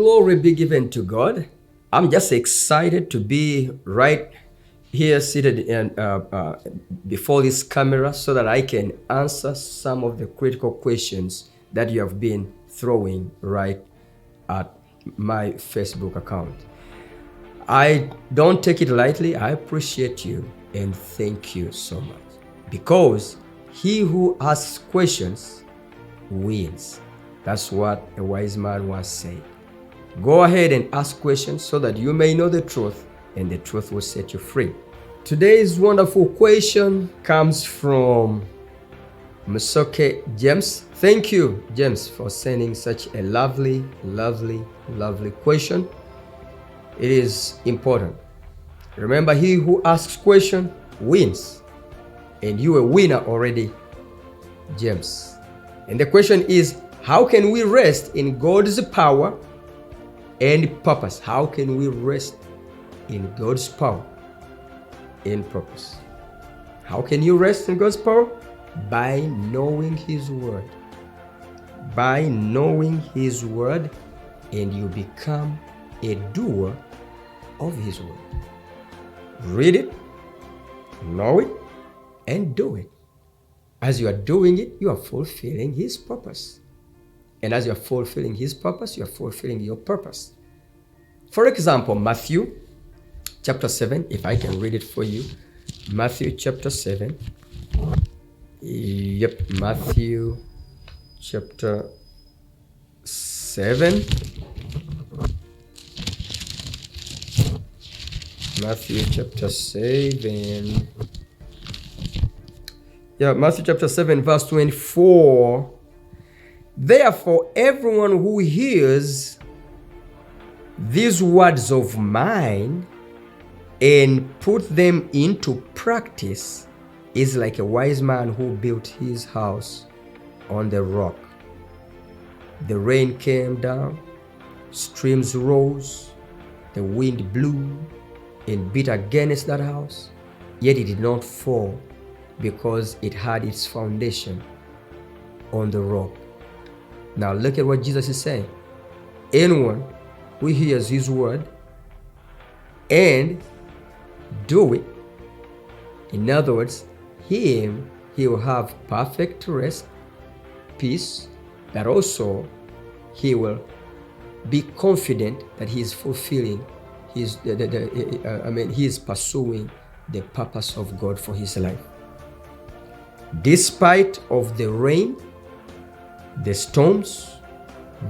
glory be given to God. I'm just excited to be right here seated before this camera so that I can answer some of the critical questions that you have been throwing right at my Facebook account. I don't take it lightly. I appreciate you and thank you so much, because he who asks questions wins. That's what a wise man once said. Go ahead and ask questions so that you may know the truth, and the truth will set you free. Today's wonderful question comes from Musoke James. Thank you, James, for sending such a lovely question. It is important. Remember, he who asks question wins, and you a winner already, James. And the question is, how can we rest in God's power and purpose? How can we rest in God's power and purpose? How can you rest in God's power? By knowing His Word. By knowing His Word, and you become a doer of His Word. Read it, know it, and do it. As you are doing it, you are fulfilling His purpose. And as you are fulfilling His purpose, you are fulfilling your purpose. For example, Matthew chapter 7, if I can read it for you. Matthew chapter 7. Matthew chapter 7. Matthew chapter 7. Matthew chapter 7, verse 24. Therefore, everyone who hears these words of mine and put them into practice is like a wise man who built his house on the rock. The rain came down, streams rose, the wind blew and beat against that house, yet it did not fall, because it had its foundation on the rock. Now look at what Jesus is saying. Anyone who hears His word and do it, in other words, he will have perfect rest, peace, but also he will be confident that he is fulfilling he is pursuing the purpose of God for his life. Despite of the rain, the storms,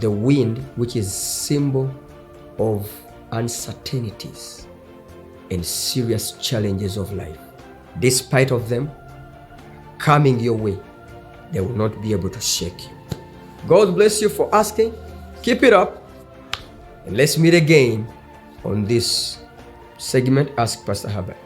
the wind, which is symbol of uncertainties and serious challenges of life, despite of them coming your way, they will not be able to shake you. God bless you for asking. Keep it up, and let's meet again on this segment, Ask Pastor Herbert.